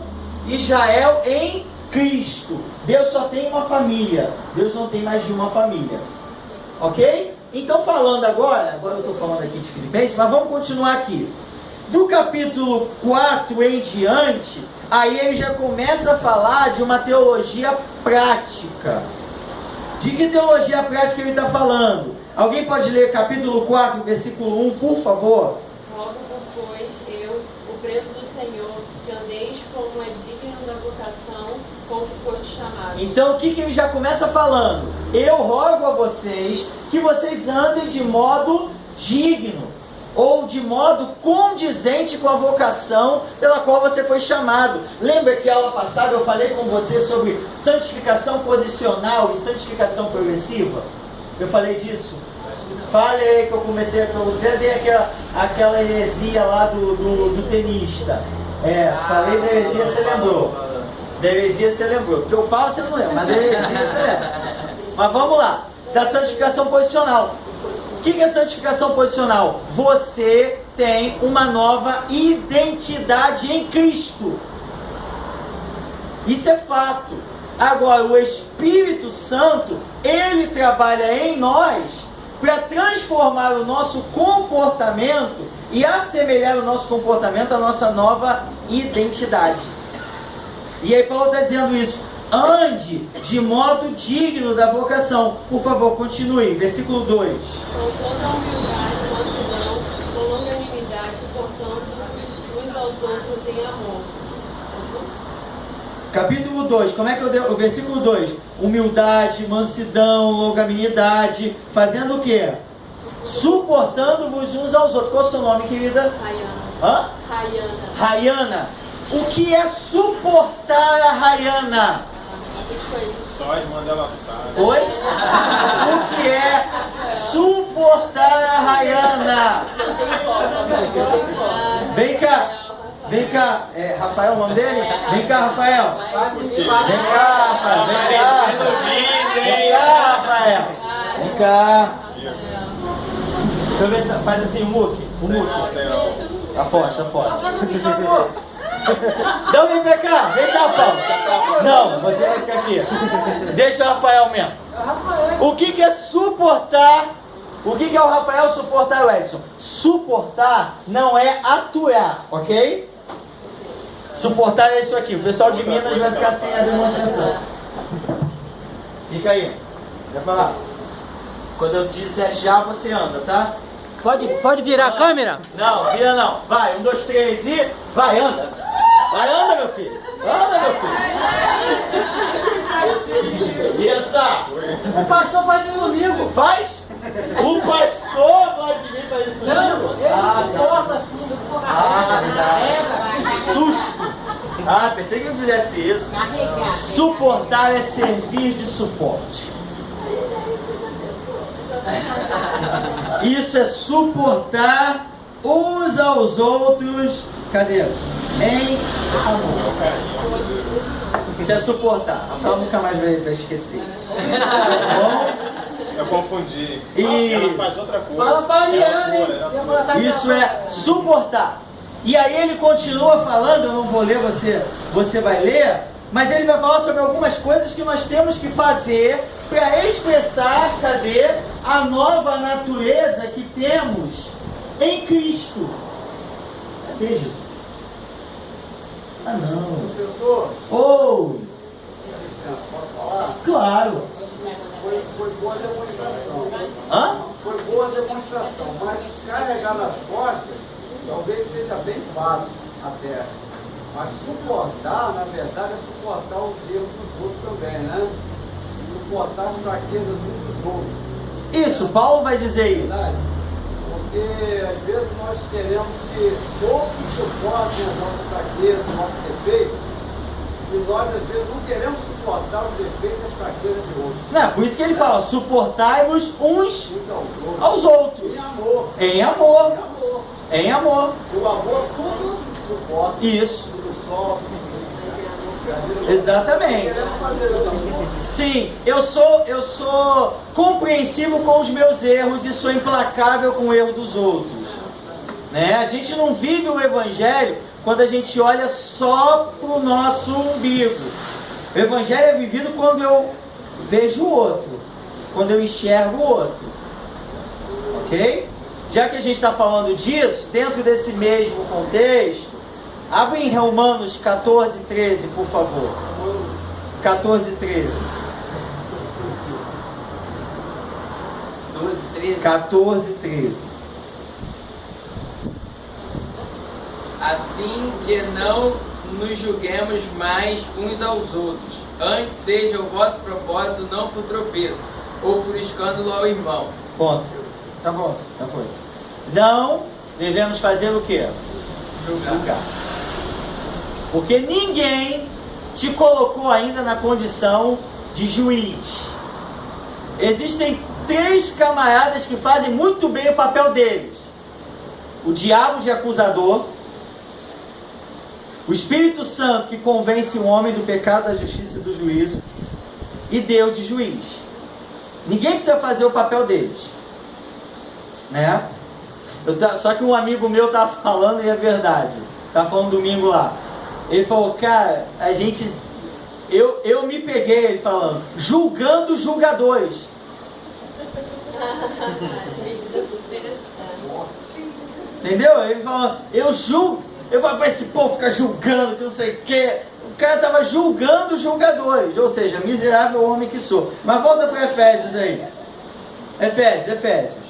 [SPEAKER 1] Israel em Cristo. Deus só tem uma família, Deus não tem mais de uma família, ok? Então falando agora eu estou falando aqui de Filipenses, mas vamos continuar aqui. Do capítulo 4 em diante, aí ele já começa a falar de uma teologia prática. De que teologia prática ele está falando? Alguém pode ler capítulo 4, versículo 1, por favor?
[SPEAKER 3] Rogo-vos, pois, eu, o preso do Senhor, que andeis como é digno da vocação com que foste chamado.
[SPEAKER 1] Então o que ele já começa falando? Eu rogo a vocês que vocês andem de modo digno, ou de modo condizente com a vocação pela qual você foi chamado. Lembra que a aula passada eu falei com você sobre santificação posicional e santificação progressiva? Eu falei disso? Falei que eu comecei, eu dei aquela heresia lá do tenista. Falei da heresia, você lembrou. Da heresia você lembrou. Porque eu falo, você não lembra, mas da heresia você lembra. Mas vamos lá, da santificação posicional. O que é santificação posicional? Você tem uma nova identidade em Cristo. Isso é fato. Agora, o Espírito Santo, ele trabalha em nós para transformar o nosso comportamento e assemelhar o nosso comportamento à nossa nova identidade. E aí Paulo está dizendo isso. Ande de modo digno da vocação. Por favor, continue. Versículo 2.
[SPEAKER 3] Com toda a humildade, mansidão, com longanimidade, suportando uns aos outros em amor.
[SPEAKER 1] Capítulo 2, como é que eu dei? O versículo 2. Humildade, mansidão, longanimidade. Fazendo o quê? Suportando-vos uns aos outros. Qual é o seu nome, querida?
[SPEAKER 3] Rayana. Rayana.
[SPEAKER 1] Rayana. O que é suportar a Rayana?
[SPEAKER 7] Só a irmã dela sabe.
[SPEAKER 1] Oi? O que é suportar a Rayana? Vem cá. Vem cá. Rafael, o nome dele? Vem cá, Rafael. Vem cá, Rafael. Vem cá. Vem cá, Rafael. Vem cá. Deixa eu ver se faz assim o muque. O muque. Tá forte, tá forte. Então vem pra cá, Paulo. Não, você vai ficar aqui. Deixa o Rafael mesmo. O que é suportar? O que é o Rafael suportar, o Edson? Suportar não é aturar, ok? Suportar é isso aqui. O pessoal de Minas vai ficar sem a demonstração. Fica aí. Vai pra lá. Quando eu disser já, você anda, tá?
[SPEAKER 8] Pode virar a câmera?
[SPEAKER 1] Não, vira não. Vai, 1, 2, 3 e... Vai, anda. Vai, anda, meu filho. Anda, meu filho. Isso.
[SPEAKER 8] O pastor faz isso comigo.
[SPEAKER 1] Faz? O pastor Vladimir faz isso comigo?
[SPEAKER 8] Não, ele suporta assim,
[SPEAKER 1] tá. Que susto. Pensei que eu fizesse isso. Suportar é servir de suporte. Isso é suportar uns aos outros. Cadê? Em amor. Isso é suportar. Rafael nunca mais vai esquecer isso. Tá bom?
[SPEAKER 7] Eu confundi.
[SPEAKER 1] Ela
[SPEAKER 7] faz outra coisa.
[SPEAKER 8] Fala pra Ariane, hein?
[SPEAKER 1] Isso é suportar. E aí ele continua falando, eu não vou ler, você vai ler, mas ele vai falar sobre algumas coisas que nós temos que fazer para expressar, cadê? A nova natureza que temos em Cristo. Cadê Jesus? Ah, não.
[SPEAKER 9] Professor,
[SPEAKER 1] Oi!
[SPEAKER 9] pode falar?
[SPEAKER 1] Claro!
[SPEAKER 9] Foi boa demonstração.
[SPEAKER 1] Hã?
[SPEAKER 9] Foi boa demonstração, mas carregar nas costas talvez seja bem fácil até. Mas suportar, na verdade, é suportar os erros dos outros também, né? Suportar as fraquezas uns dos outros.
[SPEAKER 1] Isso, Paulo vai dizer isso.
[SPEAKER 9] Verdade? Porque às vezes nós queremos que outros suportem as nossas fraquezas, os nossos defeitos, e nós às vezes não queremos suportar os defeitos e as fraquezas de outros.
[SPEAKER 1] Não, por isso que ele fala, suportai-vos uns
[SPEAKER 9] Então,
[SPEAKER 1] aos outros.
[SPEAKER 9] em amor.
[SPEAKER 1] Em amor.
[SPEAKER 9] Em amor.
[SPEAKER 1] Em amor.
[SPEAKER 9] E o amor tudo suporta.
[SPEAKER 1] Isso.
[SPEAKER 9] Tudo sofre.
[SPEAKER 1] Exatamente.
[SPEAKER 9] Queremos fazer esse amor.
[SPEAKER 1] Sim, eu sou compreensivo com os meus erros e sou implacável com o erro dos outros. Né? A gente não vive o Evangelho quando a gente olha só para o nosso umbigo. O Evangelho é vivido quando eu vejo o outro, quando eu enxergo o outro. Ok? Já que a gente está falando disso, dentro desse mesmo contexto, abre em Romanos 14, 13, por favor. 14, 13.
[SPEAKER 2] 12, 13.
[SPEAKER 1] 14, 13.
[SPEAKER 2] Assim que não nos julguemos mais uns aos outros. Antes seja o vosso propósito não por tropeço ou por escândalo ao irmão.
[SPEAKER 1] Ponto. Tá bom, já foi. Não devemos fazer o quê? Julgar. Porque ninguém te colocou ainda na condição de juiz. Existem 3 camaradas que fazem muito bem o papel deles: o diabo de acusador, o Espírito Santo que convence o homem do pecado, da justiça e do juízo, e Deus de juiz. Ninguém precisa fazer o papel deles, né? Só que um amigo meu estava falando, e é verdade, estava falando domingo lá. Ele falou, cara, a gente... Eu me peguei, ele falando, julgando os julgadores. Entendeu? Ele falou, eu julgo. Eu falo, esse povo fica julgando, que não sei o quê. O cara estava julgando os julgadores. Ou seja, miserável homem que sou. Mas volta para Efésios aí. Efésios.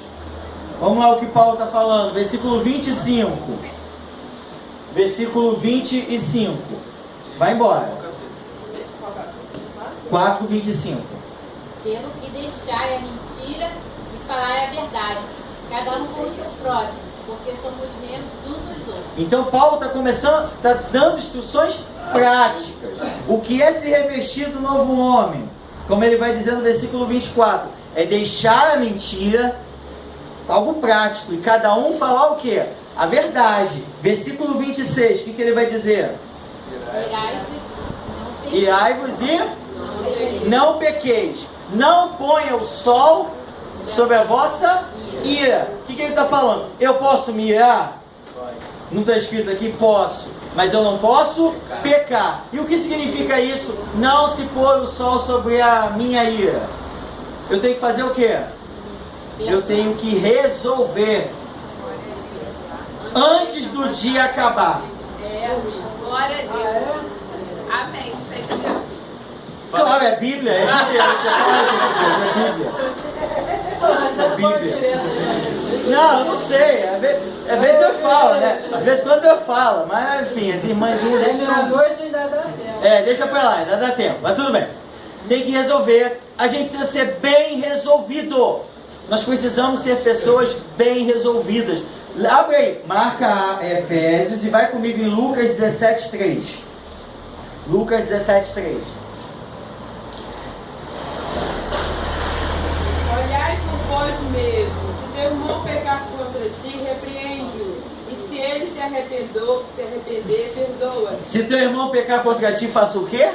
[SPEAKER 1] Vamos lá o que Paulo está falando. Versículo 25. Versículo 25. Vai embora. 4, 25.
[SPEAKER 5] Tendo que deixar a mentira e falar a verdade, cada um com o seu próximo, porque somos membros uns dos outros.
[SPEAKER 1] Então Paulo está dando instruções práticas. O que é se revestir do novo homem? Como ele vai dizer no versículo 24. É deixar a mentira, algo prático, e cada um falar o quê? A verdade. Versículo 26, o que ele vai dizer? Irai-vos e não pequeis. Não ponha o sol sobre a vossa ira. O que ele está falando? Eu posso me irar? Não está escrito aqui, posso. Mas eu não posso pecar. E o que significa isso? Não se pôr o sol sobre a minha ira. Eu tenho que fazer o quê? Eu tenho que resolver antes do dia acabar.
[SPEAKER 6] Glória a Deus. Amém.
[SPEAKER 1] Claro, é Bíblia, é de Deus, é Bíblia. É Bíblia. Não, eu não sei, às vezes eu falo, né? Às vezes quando eu falo, mas enfim, as irmãzinhas aí ficam...
[SPEAKER 8] noite ainda dá tempo.
[SPEAKER 1] Deixa pra lá, ainda dá tempo, mas tudo bem. Tem que resolver, a gente precisa ser bem resolvido. Nós precisamos ser pessoas bem resolvidas. Abre aí, marca Efésios e vai comigo em Lucas 17:3. Lucas 17:3.
[SPEAKER 3] Olhai por vós mesmos. Se teu irmão pecar contra ti, repreende-o. E se ele se arrepender, perdoa.
[SPEAKER 1] Se teu irmão pecar contra ti, faça o quê?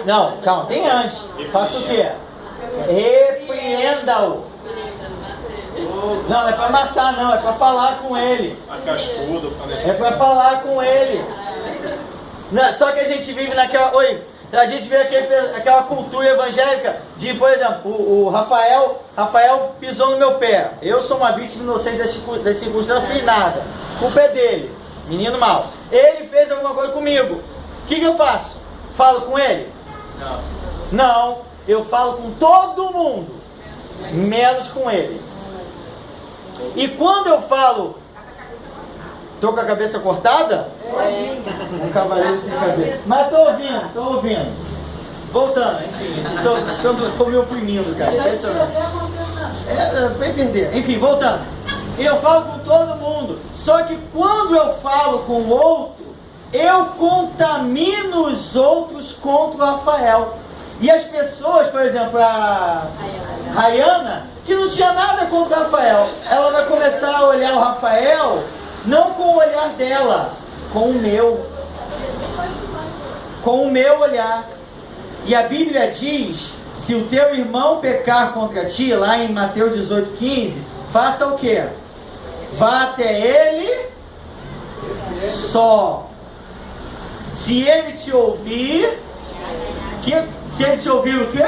[SPEAKER 1] Não, calma, tem antes. Faça o quê? Repreenda-o. Não, é para matar, não, é para falar com ele.
[SPEAKER 7] A cascuda,
[SPEAKER 1] É para falar com ele. Não, só que a gente vive naquela... Oi, a gente vê aquela cultura evangélica de, por exemplo, o Rafael pisou no meu pé. Eu sou uma vítima inocente das circunstâncias, não fiz nada. A culpa é dele, menino mau. Ele fez alguma coisa comigo. O que eu faço? Falo com ele? Não, eu falo com todo mundo, menos com ele. E quando eu falo, tô com a cabeça cortada? Um cavaleiro sem cabeça. Mas tô ouvindo. Voltando, enfim, tô me oprimindo, cara. Vai perder. Enfim, voltando. Eu falo com todo mundo. Só que quando eu falo com o outro, eu contamino os outros contra o Rafael. E as pessoas, por exemplo, a Rayana, que não tinha nada contra o Rafael, ela vai começar a olhar o Rafael, não com o olhar dela, com o meu. Com o meu olhar. E a Bíblia diz, se o teu irmão pecar contra ti, lá em Mateus 18,15, faça o quê? Vá até ele só. Se ele te ouvir, se ele te ouvir o quê?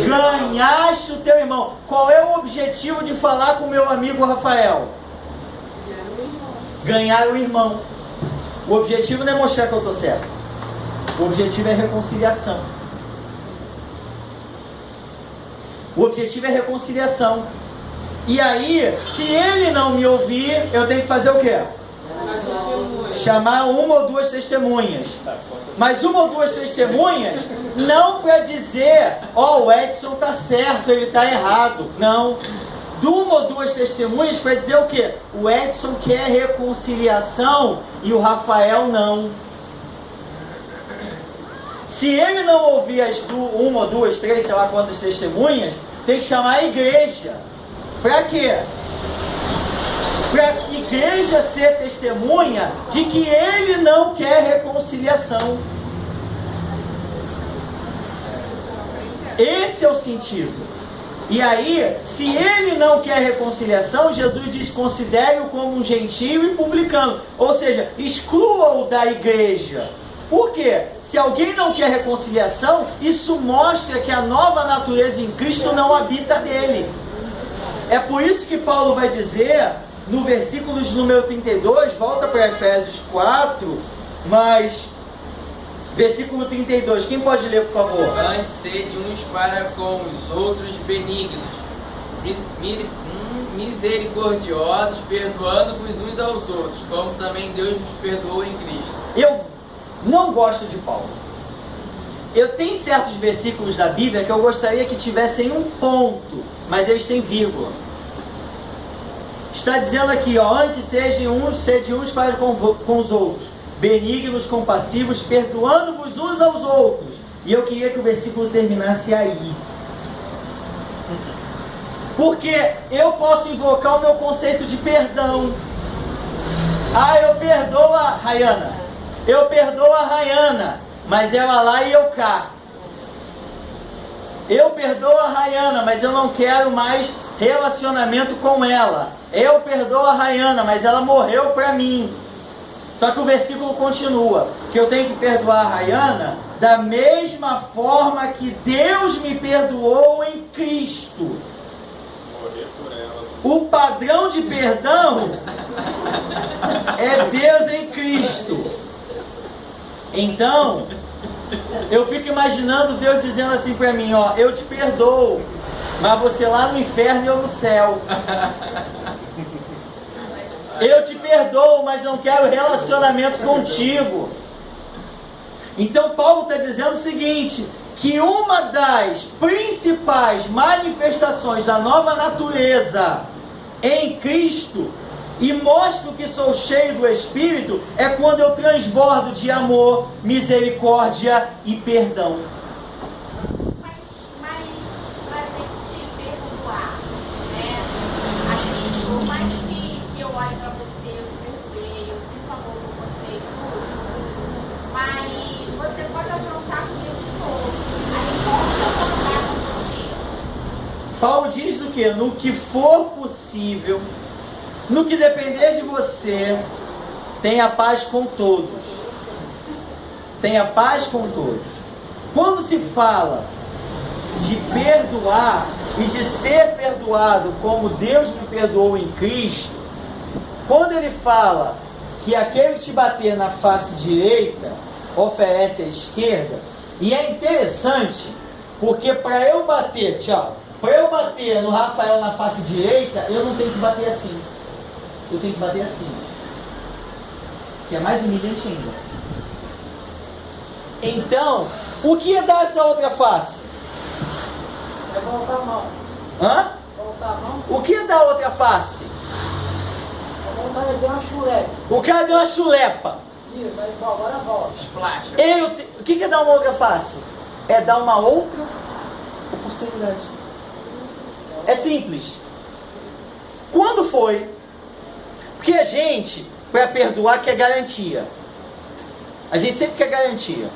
[SPEAKER 1] Ganhaste o teu irmão. Qual é o objetivo de falar com o meu amigo Rafael? Ganhar o irmão. O objetivo não é mostrar que eu estou certo. O objetivo é reconciliação. O objetivo é reconciliação. E aí, se ele não me ouvir, eu tenho que fazer o quê? Chamar uma ou duas testemunhas. Mas uma ou duas testemunhas não para dizer, o Edson está certo, ele está errado. Não. Uma ou duas testemunhas para dizer o quê? O Edson quer reconciliação e o Rafael não. Se ele não ouvir uma ou duas, três, sei lá quantas testemunhas, tem que chamar a igreja. Para quê? Para a igreja ser testemunha de que ele não quer reconciliação. Esse é o sentido. E aí, se ele não quer reconciliação, Jesus diz, considere-o como um gentio e publicano. Ou seja, exclua-o da igreja. Por quê? Se alguém não quer reconciliação, isso mostra que a nova natureza em Cristo não habita nele. É por isso que Paulo vai dizer, no versículo de número 32, volta para Efésios 4, mas, versículo 32, quem pode ler, por favor?
[SPEAKER 2] Antes sede uns para com os outros benignos, misericordiosos, perdoando-vos uns aos outros, como também Deus nos perdoou em Cristo.
[SPEAKER 1] Eu não gosto de Paulo. Eu tenho certos versículos da Bíblia que eu gostaria que tivessem um ponto, mas eles têm vírgula. Está dizendo aqui, antes sede uns para com os outros, benignos, compassivos, perdoando-vos uns aos outros. E eu queria que o versículo terminasse aí. Porque eu posso invocar o meu conceito de perdão. Eu perdoo a Rayana. Eu perdoo a Rayana, mas ela lá e eu cá. Eu perdoo a Rayana, mas eu não quero mais relacionamento com ela. Eu perdoo a Rayana, mas ela morreu para mim. Só que o versículo continua, que eu tenho que perdoar a Rayana da mesma forma que Deus me perdoou em Cristo.
[SPEAKER 7] Morrer por ela.
[SPEAKER 1] O padrão de perdão é Deus em Cristo. Então, eu fico imaginando Deus dizendo assim para mim, eu te perdoo, mas você lá no inferno e eu no céu. Eu te perdoo, mas não quero relacionamento contigo. Então Paulo está dizendo o seguinte, que uma das principais manifestações da nova natureza em Cristo, e mostro que sou cheio do Espírito, é quando eu transbordo de amor, misericórdia e perdão.
[SPEAKER 6] Mas para a gente perdoar, né? Assim, por mais que eu olhe para você, eu te perdoei, eu sinto amor por você e tudo, mas você pode afrontar comigo de novo. Aí como eu vou afrontar com você?
[SPEAKER 1] Paulo diz o quê? No que for possível, no que depender de você, tenha paz com todos. Tenha paz com todos. Quando se fala de perdoar e de ser perdoado como Deus me perdoou em Cristo, quando ele fala que aquele que te bater na face direita oferece a esquerda, e é interessante, porque para eu bater, para eu bater no Rafael na face direita, eu não tenho que bater assim, eu tenho que bater assim, que é mais humilhante ainda. Então, o que é dar essa outra face?
[SPEAKER 8] É voltar a mão.
[SPEAKER 1] Hã?
[SPEAKER 8] Voltar a mão.
[SPEAKER 1] O que é dar outra face?
[SPEAKER 8] É voltar, ele deu uma chulete.
[SPEAKER 1] O cara deu uma chulepa.
[SPEAKER 8] Isso, aí agora volta.
[SPEAKER 2] Splash.
[SPEAKER 1] O que é dar uma outra face? É dar uma outra oportunidade. É simples. Quando foi? Porque a gente, para perdoar, quer garantia. A gente sempre quer garantia.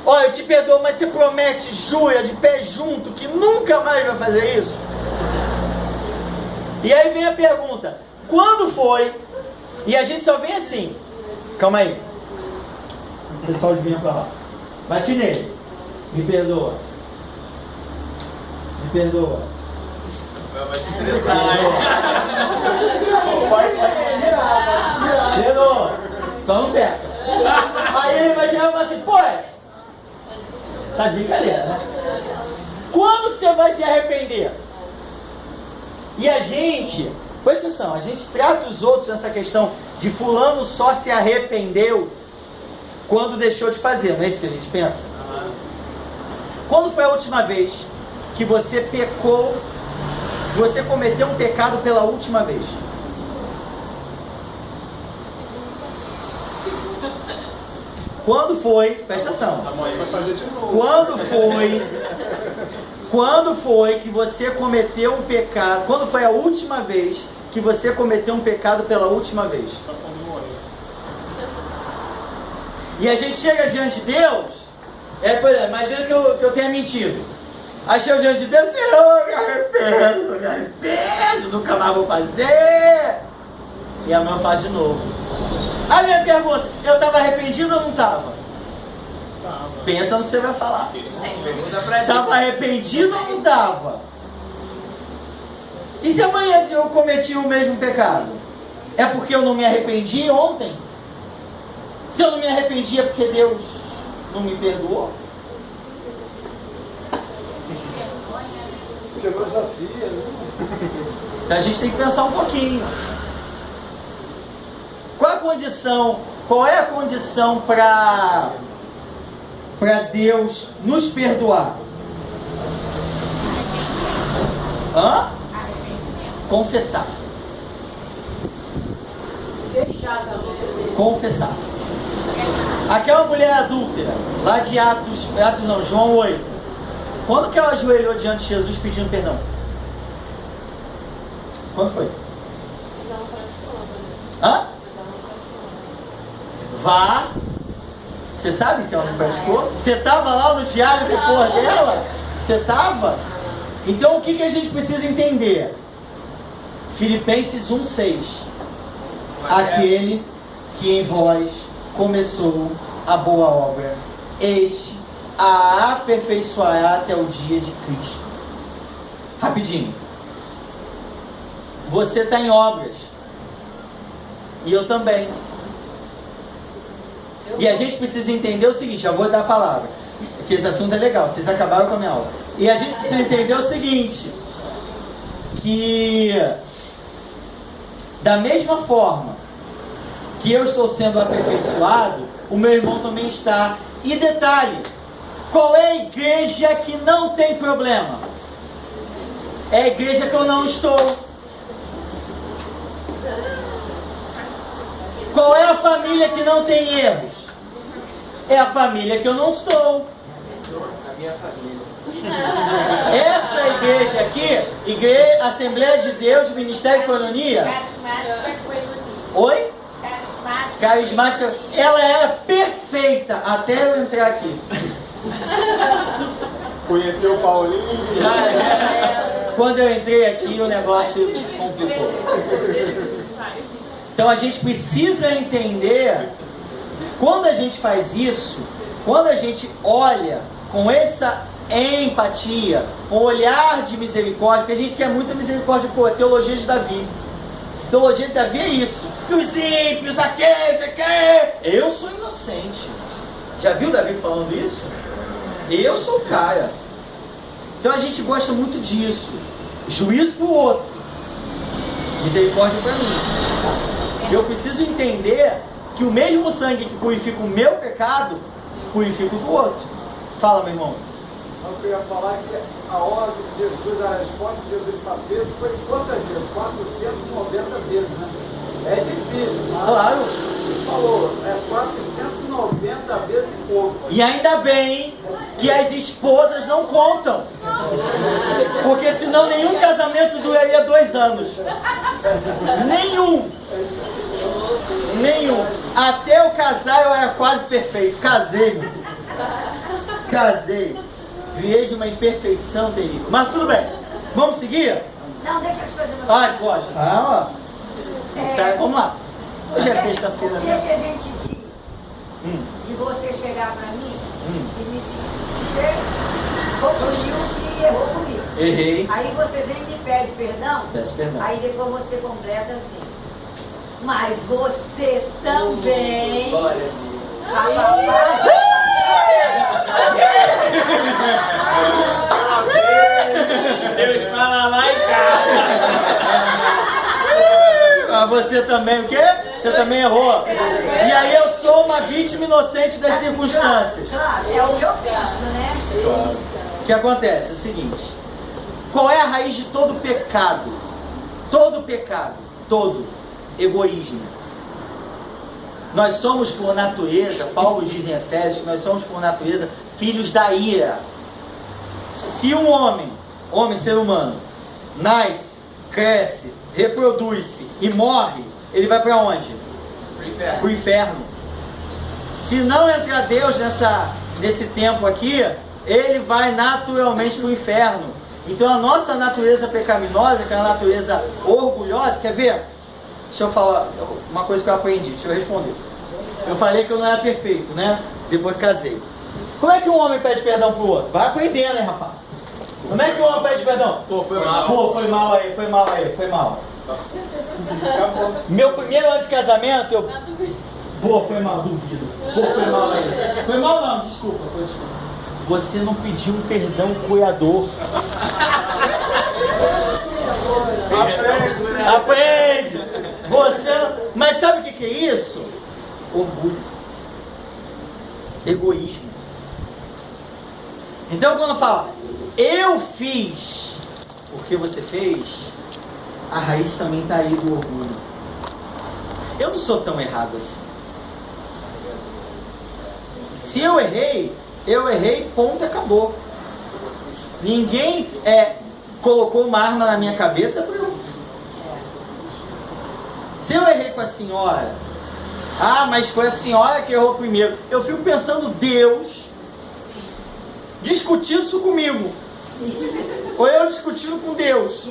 [SPEAKER 1] Olha, eu te perdoo, mas você promete, jura, de pé junto, que nunca mais vai fazer isso? E aí vem a pergunta, quando foi? E a gente só vem assim. Calma aí. O pessoal de vinha pra lá. Bate nele. Me perdoa. Me perdoa.
[SPEAKER 2] Vai te estressar.
[SPEAKER 1] Perdoa. Só não pega. Aí ele vai chegar e falar assim, pô, tá de brincadeira, né? Quando que você vai se arrepender? E a gente, presta atenção, a gente trata os outros nessa questão de fulano só se arrependeu quando deixou de fazer, não é isso que a gente pensa? Quando foi a última vez que você pecou, que você cometeu um pecado pela última vez? Quando foi, presta atenção,
[SPEAKER 7] Amanhã vai fazer de novo.
[SPEAKER 1] quando foi que você cometeu um pecado, quando foi a última vez que você cometeu um pecado pela última vez?
[SPEAKER 7] Só quando morrer.
[SPEAKER 1] E a gente chega diante de Deus, por exemplo, imagina que eu tenha mentido. Aí chega diante de Deus, Senhor, me arrependo, nunca mais vou fazer. E amanhã eu faço de novo. A minha pergunta, eu estava arrependido ou não estava? Pensa no que você vai falar.
[SPEAKER 2] Pergunta pra ti.
[SPEAKER 1] Estava arrependido ou não estava? E se amanhã eu cometi o mesmo pecado? É porque eu não me arrependi ontem? Se eu não me arrependi é porque Deus não me perdoou?
[SPEAKER 9] Filosofia, né?
[SPEAKER 1] Então a gente tem que pensar um pouquinho. Qual é a condição para Deus nos perdoar? Hã? Confessar. Confessar. Aquela mulher adúltera, lá de João 8. Quando que ela ajoelhou diante de Jesus pedindo perdão? Quando foi? Hã? Vá. Você sabe que ela não praticou? Você estava lá no diário depois dela? Você estava? Então o que a gente precisa entender? Filipenses 1,6. Aquele que em vós começou a boa obra, este a aperfeiçoará até o dia de Cristo. Rapidinho. Você está em obras. E eu também. E a gente precisa entender o seguinte, já vou dar a palavra, porque esse assunto é legal, vocês acabaram com a minha aula. E a gente precisa entender o seguinte, que da mesma forma que eu estou sendo aperfeiçoado, o meu irmão também está. E detalhe, qual é a igreja que não tem problema? É a igreja que eu não estou. Qual é a família que não tem erros? É a família que eu não estou.
[SPEAKER 2] A minha família.
[SPEAKER 1] Essa igreja aqui, Assembleia de Deus, Ministério de Coinonia.
[SPEAKER 5] Carismática Coinonia.
[SPEAKER 1] Oi?
[SPEAKER 5] Carismática.
[SPEAKER 1] Carismática. Ela era perfeita até eu entrar aqui.
[SPEAKER 7] Conheceu o Paulinho?
[SPEAKER 1] Já era. Quando eu entrei aqui, o negócio complicou. Então a gente precisa entender, quando a gente faz isso, quando a gente olha com essa empatia, com olhar de misericórdia, porque a gente quer muita misericórdia, pô, a teologia de Davi. A teologia de Davi é isso. E os ímpios, aquele, eu sou inocente. Já viu Davi falando isso? Eu sou o cara. Então a gente gosta muito disso. Juízo para o outro, misericórdia para mim. Eu preciso entender que o mesmo sangue que purifica o meu pecado, purifica o do outro. Fala, meu irmão.
[SPEAKER 9] Eu queria falar que a ordem de Jesus, a resposta de Jesus para Pedro foi quantas vezes? 490 vezes, né? É difícil, mas
[SPEAKER 1] Claro.
[SPEAKER 9] ele falou, 490 vezes conta.
[SPEAKER 1] E ainda bem que as esposas não contam. Porque senão nenhum casamento duraria 2 anos. Nenhum. Até eu casar eu era quase perfeito. Casei. Virei de uma imperfeição terrível. Mas tudo bem. Vamos seguir?
[SPEAKER 4] Não, deixa eu te fazer uma
[SPEAKER 1] Ai, pode. Vamos lá. Hoje é sexta-feira,
[SPEAKER 4] O que,
[SPEAKER 1] né?
[SPEAKER 4] que a gente diz de você chegar pra mim e me dizer que errou comigo?
[SPEAKER 1] Errei.
[SPEAKER 4] Aí você vem e me pede perdão.
[SPEAKER 1] Peço perdão.
[SPEAKER 4] Aí depois você completa assim. Mas você também.
[SPEAKER 2] Glória a Deus.
[SPEAKER 1] Deus fala lá em casa. Mas você também o quê? Você também errou. E aí eu sou uma vítima inocente das circunstâncias.
[SPEAKER 4] Claro, é o que eu penso, né?
[SPEAKER 1] O que acontece? É o seguinte. Qual é a raiz de todo pecado? Todo pecado. Todo. Egoísmo. Nós somos por natureza, Paulo diz em Efésios, que nós somos por natureza filhos da ira. Se um homem, ser humano, nasce, cresce, reproduz-se e morre, ele vai para onde? Para o inferno. Se não entrar Deus nesse tempo aqui, ele vai naturalmente para o inferno. Então a nossa natureza pecaminosa, que é a natureza orgulhosa, quer ver? Deixa eu falar uma coisa que eu aprendi, deixa eu responder. Eu falei que eu não era perfeito, né? Depois que casei. Como é que um homem pede perdão pro outro? Vai aprendendo, hein, rapaz? Como é que um homem pede perdão?
[SPEAKER 7] Pô, foi mal.
[SPEAKER 1] Pô, foi mal. Meu primeiro ano de casamento, eu... Pô, foi mal, duvido. Pô, foi mal aí. Foi mal não, desculpa. Você não pediu um perdão curador. Aprende! Você não... Mas sabe o que é isso? Orgulho. Egoísmo. Então quando fala, eu fiz porque você fez, a raiz também está aí do orgulho. Eu não sou tão errado assim. Se eu errei, ponto, acabou. Ninguém colocou uma arma na minha cabeça para eu... Se eu errei com a senhora, mas foi a senhora que errou primeiro, eu fico pensando, Deus discutindo isso comigo. Ou eu discutindo com Deus.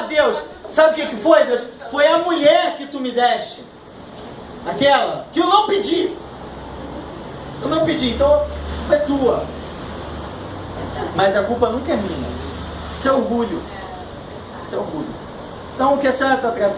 [SPEAKER 1] Deus, sabe o que foi, Deus? Foi a mulher que tu me deste. Aquela que eu não pedi. Então é tua. Mas a culpa nunca é minha. Isso é orgulho. Então o que a senhora está tratando?